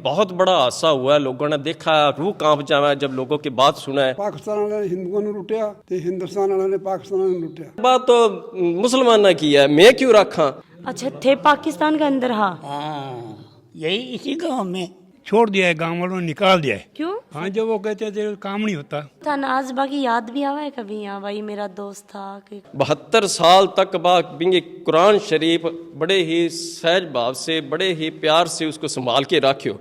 बहुत बड़ा हादसा हुआ है। लोगों ने देखा, रूह कांप जावा जब लोगों की बात सुना है। पाकिस्तान वाले ने हिंदुओं ने लुटिया ते हिंदुस्तान वाले ने पाकिस्तान ने लुटिया। बात तो मुसलमान ने की है, मैं क्यों रखा। अच्छा, थे पाकिस्तान के अंदर? हाँ, यही इसी गांव में छोड़ दिया है, गांव वालों ने निकाल दिया है। क्यों? हाँ, जो वो कहते थे काम नहीं होता। था नाज बाकी याद भी आवा है कभी? यहाँ भाई मेरा दोस्त था कि 72 साल तक बिंगे कुरान शरीफ बड़े ही सहज भाव से, बड़े ही प्यार से उसको संभाल के रखियो।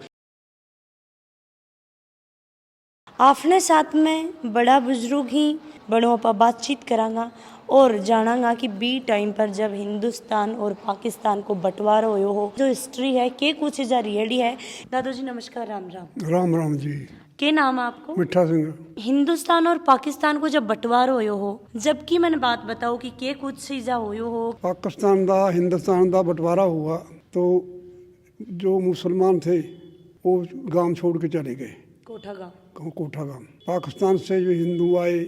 आपने साथ में बड़ा बुजुर्ग ही बड़ों पर बातचीत करांगा और जानांगा कि बी टाइम पर जब हिंदुस्तान और पाकिस्तान को बंटवारा हुयो हो, जो हिस्ट्री है के कुछ जा रियली है। दादू जी नमस्कार, राम राम। राम राम जी। के नाम है आपको? मिठा सिंह। हिंदुस्तान और पाकिस्तान को जब बंटवारा हुयो हो, जबकि मैंने बात बताओ कि के कुछ चीजा होयो हो। पाकिस्तान दा हिंदुस्तान दा बंटवारा हुआ तो जो मुसलमान थे वो गांव छोड़ के चले गए, कोठा गाँव। कोठा गांव। पाकिस्तान से जो हिंदू आए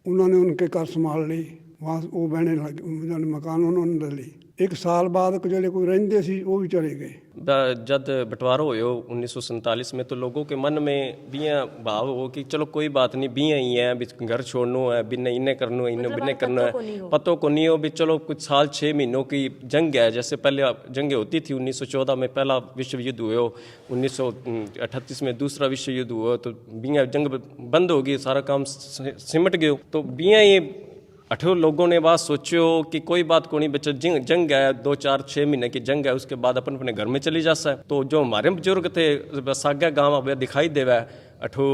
उन्होंने उनके घर संभाल ली, वहाँ वो बहने लगे, मकान उन्होंने ले ली। 1 साल बाद जो कोई रहते सी वो भी चले गए। जब बंटवारा होयो 1947 में, तो लोगों के मन में बिया भाव हो कि चलो कोई बात नहीं, बिया ही है, घर छोड़नो है, बिन्ने इन्हें करनो है, इन्हें बिन्ने करना है, पतो को नहीं हो भी। चलो कुछ साल 6 महीनों की जंग है, जैसे पहले जंगें होती थी। 1914 में पहला विश्व युद्ध हुआ, 1938 में दूसरा विश्व युद्ध हुआ, तो बिया जंग बंद हो गई, सारा काम सिमट गयो। तो बिया ही 18 लोगों ने बात सोचो कि कोई बात को नहीं, बच्चा जंग है, 2 4 6 महीने की जंग है, उसके बाद अपन अपने घर में चली जा सकता है। तो जो हमारे बुजुर्ग थे, सागा गांव अब दिखाई देवा है, अठो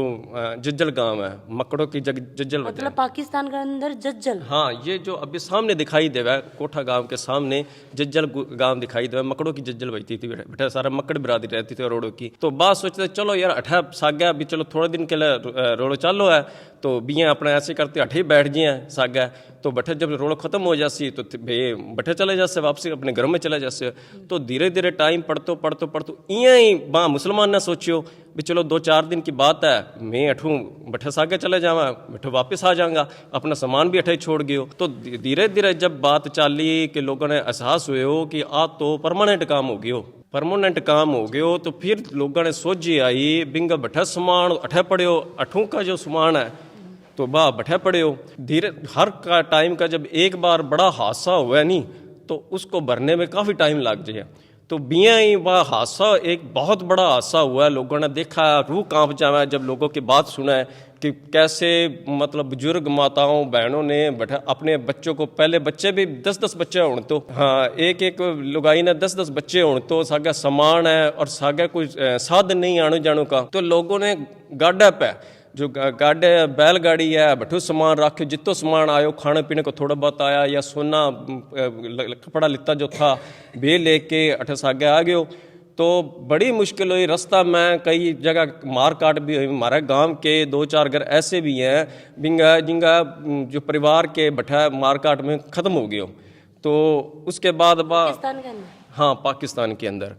जज्जल गांव है, मकड़ों की जज्जल, मतलब पाकिस्तान के अंदर जज्जल। हाँ, ये जो अभी सामने दिखाई देवा है, कोठा गांव के सामने जज्जल गांव दिखाई देवा, मकड़ों की जज्जल बजती थी, बेटा सारा मकड़ बिरादरी रहती थी रोड़ों की। तो बात सोचते चलो यार अठा सागा भी चलो थोड़े दिन के लिए रोड़ो चालो है, तो बिया अपना ऐसे करते अठे बैठ जिए सागा, तो बठे जब रोड़ खत्म हो जासी तो बठे चले जासे, वापसी अपने घर में चले जासे। तो धीरे धीरे टाइम पढ़तो इं ही बा मुसलमान ने सोचियो भी चलो 2 4 दिन की बात है, मैं अठू बठे सागे चले जावा, बठे वापस आ जाऊंगा, अपना सामान भी अठे छोड़ गयो। तो धीरे धीरे जब बात चाली कि लोगों ने एहसास हुए हो कि आ तो परमानेंट काम हो गयो, परमानेंट काम हो गयो, तो फिर लोगों ने सोची आई बिंगा बठे सामान अठे पड़ियो, अठू का जो सामान है तो बा बठे पड़ियो। धीरे हर का टाइम का जब एक बार बड़ा हादसा हुआ नहीं, तो उसको भरने में काफ़ी टाइम लग जाए। तो बिया ही वह हादसा एक बहुत बड़ा हादसा हुआ है। लोगों ने देखा, रूह कांप जावा जब लोगों की बात सुना है कि कैसे मतलब बुजुर्ग माताओं बहनों ने बैठा अपने बच्चों को, पहले बच्चे भी 10-10 बच्चे होने, तो हाँ एक लुगाई ने 10-10 बच्चे होने, तो सागा सामान है और सागा कोई साधन नहीं आने जाने का। तो लोगों ने गाड़ा पे जो गाड़े बैलगाड़ी है, बठू सामान रख, जितो सामान आयो, खाने पीने को थोड़ा बहुत आया, या सोना कपड़ा लिता जो था वे लेके अठे सागे आ गयो। तो बड़ी मुश्किल हुई रास्ता में, कई जगह मार काट भी हुई। हमारे गांव के 2 4 घर ऐसे भी हैं बिंगा जिंगा जो परिवार के बैठा मार काट में ख़त्म हो गयो। तो उसके बाद पाकिस्तान के अंदर, हाँ पाकिस्तान के अंदर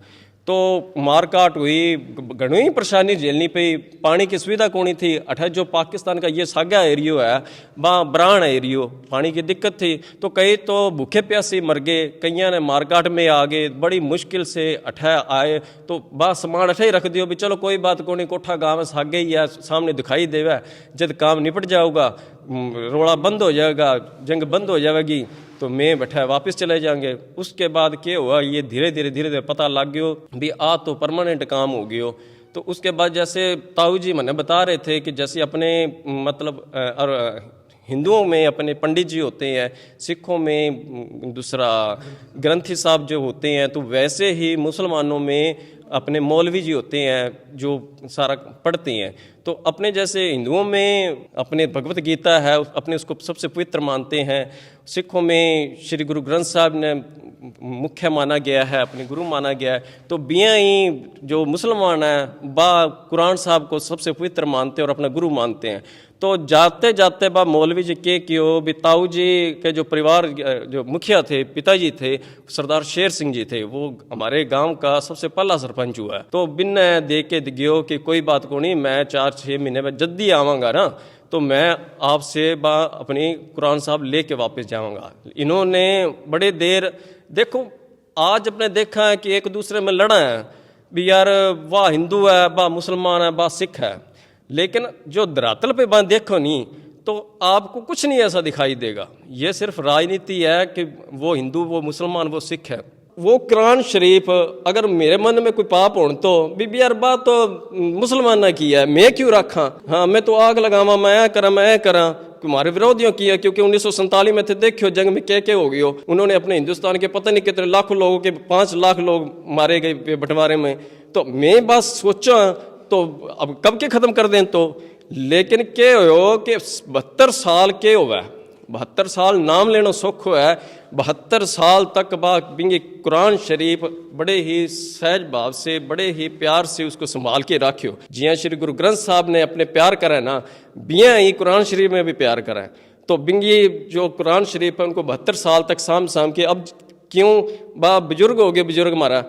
तो मारकाट हुई, घणी परेशानी झेलनी पई। पानी की सुविधा कोनी थी अठे, जो पाकिस्तान का ये सागा एरियो है वहाँ ब्राण एरियो, पानी की दिक्कत थी। तो कई तो भूखे प्यासे मर गए, कईया ने मारकाट में आ गए, बड़ी मुश्किल से अठे आए। तो बा सामान अठे ही रख दियो भी चलो कोई बात कोनी, कोठा गाँव है, सागे ही है, सामने दिखाई देवा, जब काम निपट जाऊगा, रोड़ा बंद हो जाएगा, जंग बंद हो जाएगी, तो मैं बैठा वापस चले जाएंगे। उसके बाद क्या हुआ, ये धीरे धीरे पता लग गयो भी आ तो परमानेंट काम हो गयो। तो उसके बाद जैसे ताऊ जी मैंने बता रहे थे कि जैसे अपने मतलब हिंदुओं में अपने पंडित जी होते हैं, सिखों में दूसरा ग्रंथी साहब जो होते हैं, तो वैसे ही मुसलमानों में अपने मौलवी जी होते हैं जो सारा पढ़ते हैं। तो अपने जैसे हिंदुओं में अपने भगवत गीता है, अपने उसको सबसे पवित्र मानते हैं। सिखों में श्री गुरु ग्रंथ साहब ने मुख्य माना गया है, अपने गुरु माना गया है। तो बिया ही जो मुसलमान हैं बा कुरान साहब को सबसे पवित्र मानते हैं और अपना गुरु मानते हैं। तो जाते जाते बा मौलवी जी के क्यों भी ताऊ जी के जो परिवार जो मुखिया थे, पिताजी थे, सरदार शेर सिंह जी थे, वो हमारे गांव का सबसे पहला सरपंच हुआ है। तो बिन दे के गयो कि कोई बात को नहीं, मैं 4-6 महीने में जल्दी आवांगा ना, तो मैं आपसे बा अपनी कुरान साहब लेके वापस जाऊंगा। इन्होंने बड़े देर देखो, आज अपने देखा है कि एक दूसरे में लड़ा है, भी यार वाह हिंदू है, वाह मुसलमान है, वाह सिख है। लेकिन जो धरातल पे बात देखो नहीं तो आपको कुछ नहीं ऐसा दिखाई देगा। ये सिर्फ राजनीति है कि वो हिंदू, वो मुसलमान, वो सिख है। वो कुरान शरीफ अगर मेरे मन में कोई पाप हो तो बीबी यार बात तो मुसलमान ने की है, मैं क्यों रखा। हाँ मैं तो आग लगावा, मैं ऐ करा हमारे विरोधियों की है, क्योंकि 1947 में थे, देखियो जंग में क्या हो गयो। उन्होंने अपने हिंदुस्तान के पता नहीं कितने लाखों लोगों के 5 लाख लोग मारे गए बंटवारे में। तो मैं बस सोचा तो अब कब के खत्म कर दें तो। लेकिन क्या हो कि 72 साल के हुआ, 72 साल नाम लेना सुख है। 72 साल तक बिंगे कुरान शरीफ बड़े ही सहज भाव से, बड़े ही प्यार से उसको संभाल के रखियो। जिया श्री गुरु ग्रंथ साहब ने अपने प्यार करा है ना, बिया ही कुरान शरीफ में भी प्यार करा है। तो बिंगी जो कुरान शरीफ है उनको 72 साल तक साम के, अब क्यों बुजुर्ग हो गए बुजुर्ग हमारा,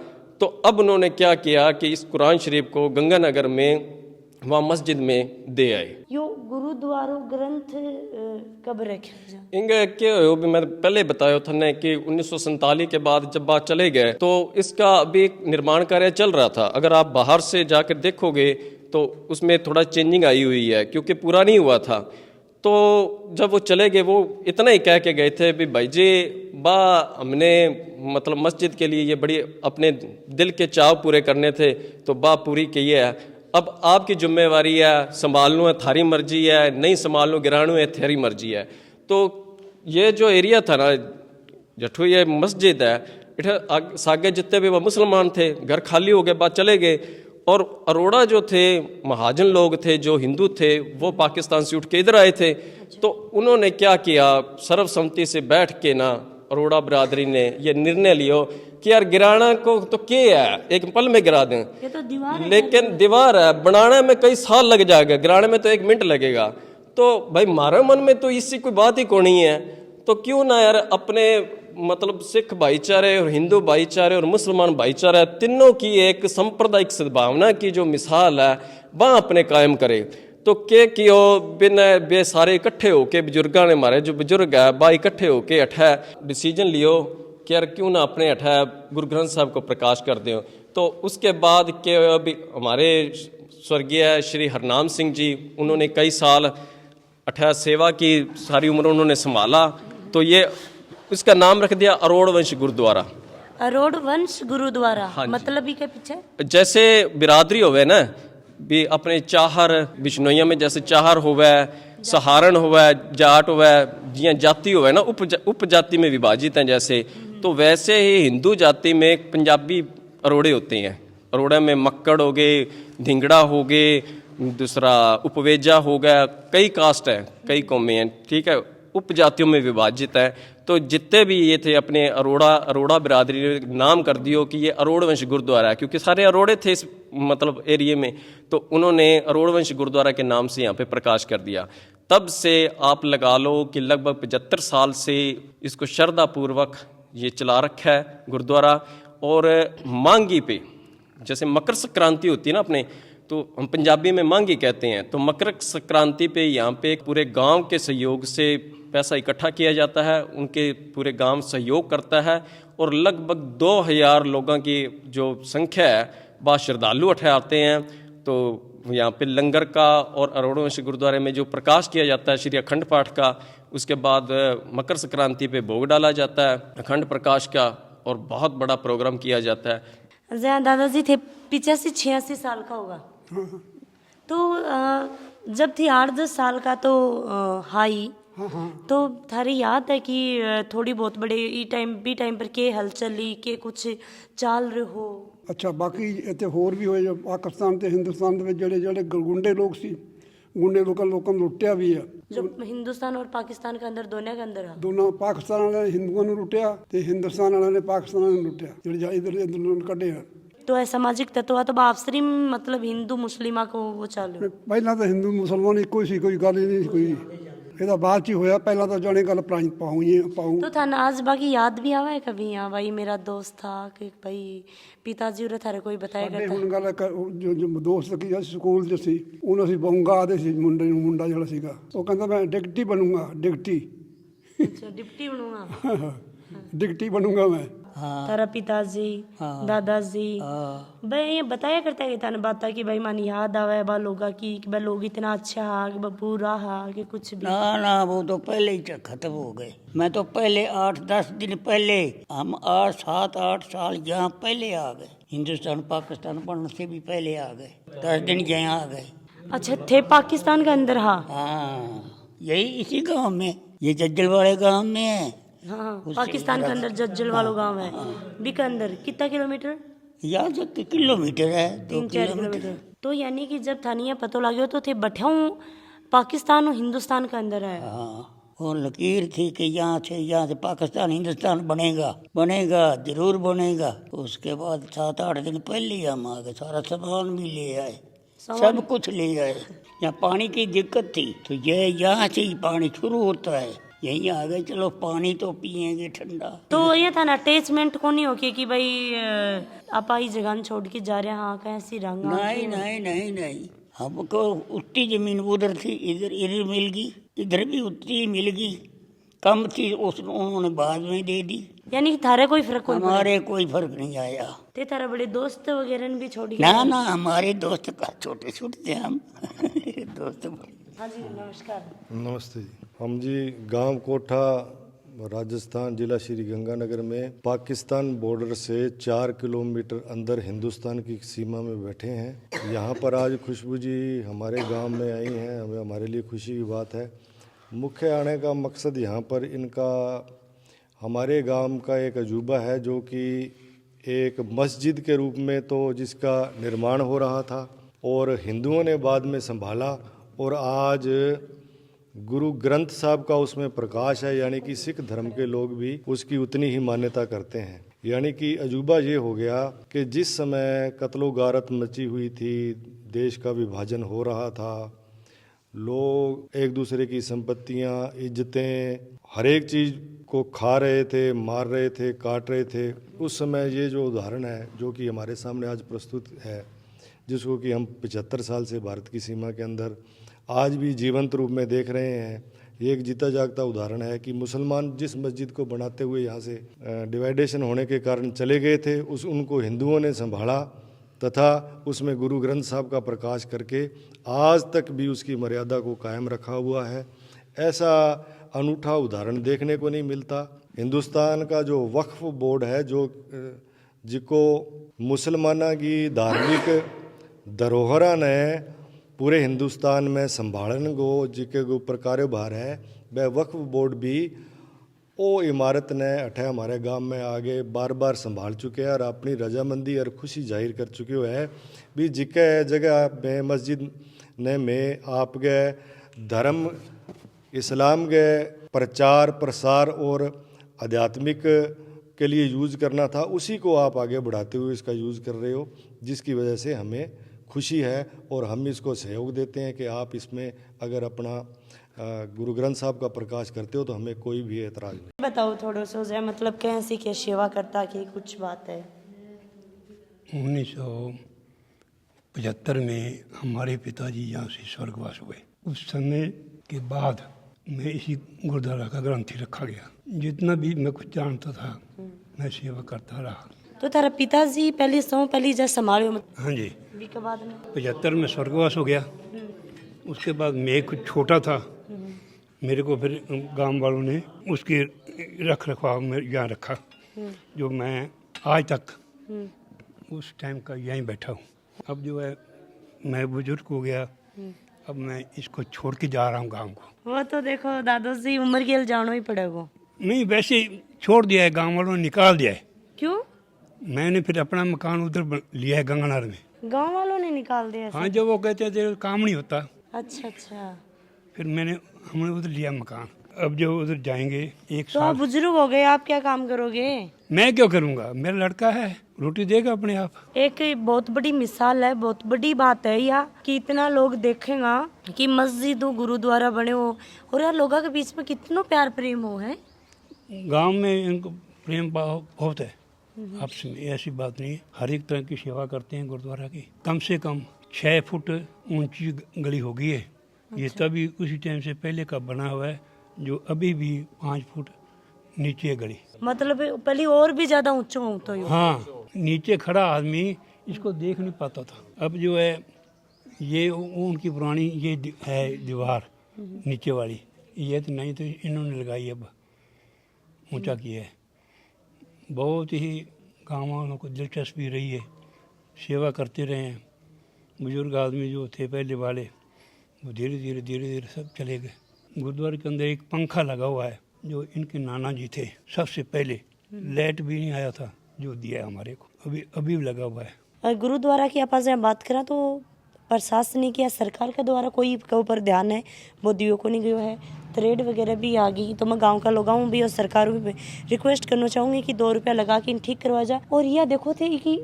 तो अब उन्होंने क्या किया कि इस कुरान शरीफ को गंगानगर में वहाँ मस्जिद में दे आए। यो गुरुद्वारो ग्रंथ कब रखे जा? इंगे क्या हो भी मैं पहले बताया था ने कि 1947 के बाद जब बात चले गए तो इसका अभी निर्माण कार्य चल रहा था। अगर आप बाहर से जाकर देखोगे तो उसमें थोड़ा चेंजिंग आई हुई है, क्योंकि पूरा नहीं हुआ था। तो जब वो चले गए वो इतना ही कह के गए थे भी भाई जी हमने मतलब मस्जिद के लिए ये बड़ी अपने दिल के चाव पूरे करने थे तो पूरी की है। अब आपकी जिम्मेवारी है, संभालना है थारी मर्जी है, नहीं संभालना गिराना है थारी मर्जी है। तो ये जो एरिया था ना जठू ये मस्जिद है, इधर सागे जितने भी वो मुसलमान थे घर खाली हो गए, बाद चले गए। और अरोड़ा जो थे महाजन लोग थे, जो हिंदू थे, वो पाकिस्तान से उठ के इधर आए थे। तो उन्होंने क्या किया, सर्वसम्मति से बैठ के ना अरोड़ा बरादरी ने ये निर्णय लियो कि यार गिराना को तो क्या है, एक पल में गिरा दें। ये तो दीवार है, लेकिन दीवार है, बनाने में कई साल लग जाएगा, गिराने में तो 1 मिनट लगेगा। तो भाई हमारे मन में तो इससे कोई बात ही कोनी है, तो क्यों ना यार अपने मतलब सिख भाईचारे और हिंदू भाईचारे और मुसलमान भाईचारा तीनों की एक सांप्रदायिक सद्भावना की जो मिसाल है वह अपने कायम करे। तो के कियो बे सारे इकट्ठे होके बुजुर्गों ने, हमारे जो बुजुर्ग है बा इकट्ठे होके अठा डिसीजन लियो कि यार क्यों ना अपने अठा गुरु ग्रंथ साहब को प्रकाश कर दें। तो उसके बाद के अभी हमारे स्वर्गीय श्री हरनाम सिंह जी, उन्होंने कई साल अठा सेवा की, सारी उम्र उन्होंने संभाला। तो ये इसका नाम रख दिया अरोड़ वंश गुरुद्वारा। अरोड़ वंश गुरुद्वारा मतलब ही के पीछे जैसे बिरादरी होवे ना भी अपने चाहर बिश्नोइया में, जैसे चाहर होवे, सहारण होवे, जाट होवे, जियां जाति होवे ना उप जाति में विभाजित हैं जैसे, तो वैसे ही हिंदू जाति में पंजाबी अरोड़े होते हैं। अरोड़े में मक्कड़ हो गए, धिंगड़ा हो गए, दूसरा उपवेजा हो गया, कई कास्ट हैं, कई कौमें हैं, ठीक है, उपजातियों में विभाजित है। तो जितने भी ये थे अपने अरोड़ा बिरादरी ने नाम कर दियो कि ये अरोड़ वंश गुरुद्वारा है, क्योंकि सारे अरोड़े थे इस मतलब एरिए में। तो उन्होंने अरोड़ वंश गुरुद्वारा के नाम से यहाँ पे प्रकाश कर दिया। तब से आप लगा लो कि लगभग 75 साल से इसको श्रद्धापूर्वक ये चला रखा है गुरुद्वारा। और मांगी पे जैसे मकर संक्रांति होती है ना अपने, तो हम पंजाबी में मांगी कहते हैं। तो मकर संक्रांति पे यहाँ पे पूरे गांव के सहयोग से पैसा इकट्ठा किया जाता है, उनके पूरे गांव सहयोग करता है और लगभग 2000 लोगों की जो संख्या है वह श्रद्धालु आते हैं। तो यहाँ पे लंगर का और अरोड़ा वंश गुरुद्वारे में जो प्रकाश किया जाता है श्री अखंड पाठ का, उसके बाद मकर संक्रांति पे भोग डाला जाता है अखंड प्रकाश का और बहुत बड़ा प्रोग्राम किया जाता है। जहाँ दादाजी थे 85-86 साल का होगा, तो जब थी 8-10 साल का तो हाई, तो थारी याद है कि थोड़ी बहुत बड़े ई टाइम पर के हलचली के कुछ चाल रहे हो? ਅੱਛਾ ਬਾਕੀ ਇੱਥੇ ਹੋਰ ਵੀ ਹੋਏ ਜੋ ਪਾਕਿਸਤਾਨ ਤੇ ਹਿੰਦੁਸਤਾਨ ਦੇ ਵਿੱਚ ਜਿਹੜੇ ਗੁੰਡੇ ਲੋਕ ਸੀ, ਗੁੰਡੇ ਲੋਕਾਂ ਨੂੰ ਲੁੱਟਿਆ ਵੀ ਆ। जो हिंदुस्तान और पाकिस्तान के अंदर दोनों के अंदर है। ਦੋਨੋਂ ਪਾਕਿਸਤਾਨ ਵਾਲਿਆਂ ਨੇ ਹਿੰਦੂਆਂ ਨੂੰ ਲੁੱਟਿਆ ਤੇ ਹਿੰਦੁਸਤਾਨ ਵਾਲਿਆਂ ਨੇ ਪਾਕਿਸਤਾਨ ਨੂੰ ਲੁੱਟਿਆ, ਜਿਹੜੇ ਇਧਰ ਨੂੰ ਕੱਢੇ ਆ। तो है सामाजिक तत्व तो आपसरी मतलब हिंदू मुस्लिमा को वो चालू। ਪਹਿਲਾਂ ਤਾਂ ਹਿੰਦੂ ਮੁਸਲਮਾਨ ਇੱਕੋ ਹੀ ਸੀ, ਕੋਈ ਗੱਲ ਹੀ ਨਹੀਂ ਕੋਈ। ਇਹਦਾ ਬਾਅਦ ਚ ਹੀ ਹੋਇਆ, ਪਹਿਲਾਂ ਤਾਂ ਜਾਣੇ ਗੱਲ ਪਾऊँ। तो था नाज बाकी याद भी आवा है कभी? हाँ भाई मेरा दोस्त था कि भाई पिताजी उरे थारे कोई बताया ਸਾਡੇ करता। ਹੁਣ ਗੱਲ ਜੋ ਦੋਸਤ ਕੀ ਸਕੂਲ 'ਚ ਸੀ, ਉਹਨੂੰ ਅਸੀਂ ਬਹੂੰਗਾ ਆਦੇ ਸੀ ਮੁੰਡੇ ਨੂੰ, ਮੁੰਡਾ ਜਿਹੜਾ ਸੀਗਾ ਉਹ ਕਹਿੰਦਾ ਮੈਂ ਡਿਕਟੀ ਬਣੂੰਗਾ, ਡਿਕਟੀ अच्छा डिप्टी बनूंगा। ਡਿਕਟੀ ਬਣੂੰਗਾ ਮੈਂ। हाँ। तारा पिताजी, हाँ। दादाजी, हाँ। भाई ये बताया करता है तान बात कि भाई मन याद आवे बा लोगा की कि भाई लोग इतना अच्छा हा कि बुरा हा कि कुछ भी। ना ना, वो तो पहले ही खत्म हो गए। मैं तो पहले 8-10 दिन पहले, हम 7-8 साल यहाँ पहले आ गए। हिंदुस्तान पाकिस्तान बनने से भी पहले आ गए, 10 दिन यहाँ आ गए। अच्छा थे पाकिस्तान के अंदर? हाँ हाँ, यही इसी गांव में, ये जज्जल वाले गांव में है। हाँ, उससे पाकिस्तान के अंदर जज्जल वालों गांव है। बीकानेर कितना किलोमीटर? यहाँ से किलोमीटर है, 2 3-4 किलोमीटर। तो यानी कि जब थानिया पतो लाग्यो तो थे बठाऊं पाकिस्तान और हिंदुस्तान के अंदर है। हाँ, वो लकीर थी कि यहाँ से पाकिस्तान हिंदुस्तान बनेगा जरूर बनेगा। उसके बाद 7-8 दिन पहले ही हम आ गए, सारा सामान भी ले आए, सब कुछ ले आए। यहाँ पानी की दिक्कत थी तो ये यहाँ से ही पानी शुरू होता है, यहीं आ गए, चलो पानी तो पिएंगे ठंडा। तो ये था ना अटैचमेंट को नहीं होके कि भाई आप आई जगह छोड़ के जा रहे हैं, हाँ कैसी रंग? नहीं नहीं नहीं नहीं, हमको उतनी जमीन उधर थी, इधर मिल गई, इधर भी उतनी मिल गई, कम थी उन्होंने बाद में दे दी। यानी कि थारे कोई फर्क नहीं? हमारे कोई फर्क नहीं आया। ते थारा बड़े दोस्त वगैरह ने भी छोड़ के? ना ना, हमारे दोस्त का छोटे थे हम दोस्त। हाँ जी नमस्कार। नमस्ते जी। हम जी गांव कोठा, राजस्थान, जिला श्री गंगानगर में पाकिस्तान बॉर्डर से 4 किलोमीटर अंदर हिंदुस्तान की सीमा में बैठे हैं। यहाँ पर आज खुशबू जी हमारे गांव में आई हैं, हमें हमारे लिए खुशी की बात है। मुख्य आने का मकसद यहाँ पर इनका हमारे गांव का एक अजूबा है, जो कि एक मस्जिद के रूप में तो जिसका निर्माण हो रहा था और हिंदुओं ने बाद में संभाला, और आज गुरु ग्रंथ साहब का उसमें प्रकाश है, यानी कि सिख धर्म के लोग भी उसकी उतनी ही मान्यता करते हैं। यानी कि अजूबा ये हो गया कि जिस समय कत्लो गारत मची हुई थी, देश का विभाजन हो रहा था, लोग एक दूसरे की संपत्तियां, इज्जतें, हर एक चीज़ को खा रहे थे, मार रहे थे, काट रहे थे। उस समय ये जो उदाहरण है जो कि हमारे सामने आज प्रस्तुत है, जिसको कि हम 75 साल से भारत की सीमा के अंदर आज भी जीवंत रूप में देख रहे हैं, ये एक जीता जागता उदाहरण है कि मुसलमान जिस मस्जिद को बनाते हुए यहाँ से डिवाइडेशन होने के कारण चले गए थे, उनको हिंदुओं ने संभाला तथा उसमें गुरु ग्रंथ साहब का प्रकाश करके आज तक भी उसकी मर्यादा को कायम रखा हुआ है। ऐसा अनूठा उदाहरण देखने को नहीं मिलता। हिंदुस्तान का जो वक्फ बोर्ड है, जो जिको मुसलमाना की धार्मिक धरोहर ने पूरे हिंदुस्तान में संभालन को जिके ऊपर कार्यभार है, वह वक्फ बोर्ड भी वो इमारत ने अठे हमारे गांव में आगे बार बार संभाल चुके हैं और अपनी रजामंदी और खुशी जाहिर कर चुके हुए है भी जिके जगह में मस्जिद ने में आप गए धर्म इस्लाम के प्रचार प्रसार और आध्यात्मिक के लिए यूज़ करना था, उसी को आप आगे बढ़ाते हुए इसका यूज़ कर रहे हो, जिसकी वजह से हमें खुशी है और हम इसको सहयोग देते हैं कि आप इसमें अगर अपना गुरु ग्रंथ साहब का प्रकाश करते हो तो हमें कोई भी एतराज़ नहीं। बताओ थोड़ा सा, मतलब कैसी क्या सेवा करता की कुछ बात है? 1975 में हमारे पिताजी यहाँ से स्वर्गवास हुए। उस समय के बाद मैं इसी गुरुद्वारा का ग्रंथी रखा गया। जितना भी मैं कुछ जानता था मैं सेवा करता रहा। तो तारा पिताजी पहली जब संभाले? हाँ जी, के बाद में 75 में स्वर्गवास हो गया। उसके बाद मैं कुछ छोटा था, मेरे को फिर गांव वालों ने उसके रख रखाव में यहाँ रखा, जो मैं आज तक उस टाइम का यहीं बैठा हूँ। अब जो है मैं बुजुर्ग हो गया, अब मैं इसको छोड़ के जा रहा हूँ गांव को। वो तो देखो दादो जी उम्र के लिए जाना ही पड़ेगा। नहीं, वैसे छोड़ दिया है, गांव वालों ने निकाल दिया है। क्यों? मैंने फिर अपना मकान उधर लिया है गंगानगर में। गांव वालों ने निकाल दिया? हाँ, जब वो कहते थे काम नहीं होता। अच्छा अच्छा। फिर हमने उधर लिया मकान। अब जो उधर जाएंगे एक तो आप बुजुर्ग हो गए, आप क्या काम करोगे? मैं क्यों करूँगा, मेरा लड़का है, रोटी देगा अपने आप। एक बहुत बड़ी मिसाल है, बहुत बड़ी बात है यह कि इतना लोग देखेगा कि मस्जिद हो, गुरुद्वारा बने हो, और यार लोगों के बीच में कितना प्यार प्रेम हो है। गांव में इनको प्रेम भाव बहुत है आपस में, ऐसी बात नहीं है। हर एक तरह की सेवा करते हैं गुरुद्वारा की। कम से कम 6 फुट ऊंची गली हो गई है। ये तभी उसी टाइम से पहले का बना हुआ है, जो अभी भी 5 फुट नीचे है गली। मतलब पहले और भी ज्यादा ऊंचा होता है। हाँ, नीचे खड़ा आदमी इसको देख नहीं पाता था। अब जो है ये उनकी पुरानी ये है दीवार नीचे वाली, ये तो नहीं तो इन्होंने लगाई, अब ऊंचा किया है। बहुत ही गाँव वालों को दिलचस्पी रही है, सेवा करते रहे हैं। बुजुर्ग आदमी जो थे पहले वाले, वो धीरे धीरे सब चले गए। गुरुद्वारे के अंदर एक पंखा लगा हुआ है जो इनके नाना जी थे सबसे पहले, लाइट भी नहीं आया था जो दिया है हमारे को, अभी लगा हुआ है। और गुरुद्वारा की आप बात करें तो प्रशासनिक या सरकार के द्वारा कोई के ऊपर ध्यान है वो दियो को नहीं गयो है। ट्रेड वगैरह भी आ गई, तो मैं गांव का लोगों भी और सरकार भी रिक्वेस्ट करना चाहूँगी कि 2 रुपया लगा के ठीक करवा जाए। और यह देखो थे कि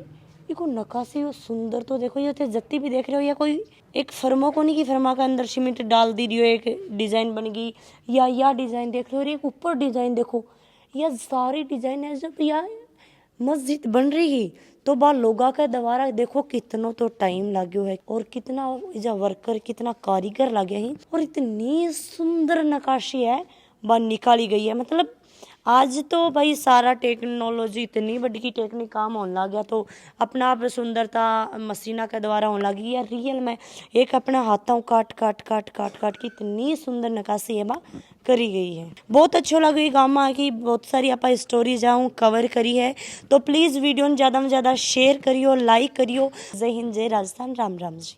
को नक्काशी हो सुंदर, तो देखो ये जत्ती भी देख रहे हो, या कोई एक फर्मो को नहीं कि फर्मा के अंदर सीमेंट डाल दी रही हो, एक डिजाइन बन गई, या डिजाइन देख रहे हो, और एक ऊपर डिजाइन देखो, यह सारी डिजाइन है। जब यह मस्जिद बन रही है तो बा लोगा का द्वारा देखो कितना तो टाइम लाग्यो है, और कितना वर्कर कितना कारीगर लगे हैं, और इतनी सुंदर नक्काशी है बा निकाली गई है। मतलब आज तो भाई सारा टेक्नोलॉजी इतनी बड़ी की टेक्निक काम होने लग गया, तो अपना आप सुंदरता मशीना के द्वारा होने लगी। या रियल में एक अपना हाथों काट की इतनी सुंदर नक्काशी है बा करी गई है। बहुत अच्छा लगा ये गाँव में आके, बहुत सारी आप स्टोरी जाऊँ कवर करी है। तो प्लीज़ वीडियो ज़्यादा से ज़्यादा शेयर करियो, लाइक करियो। जय हिंद, जय राजस्थान, राम राम जी।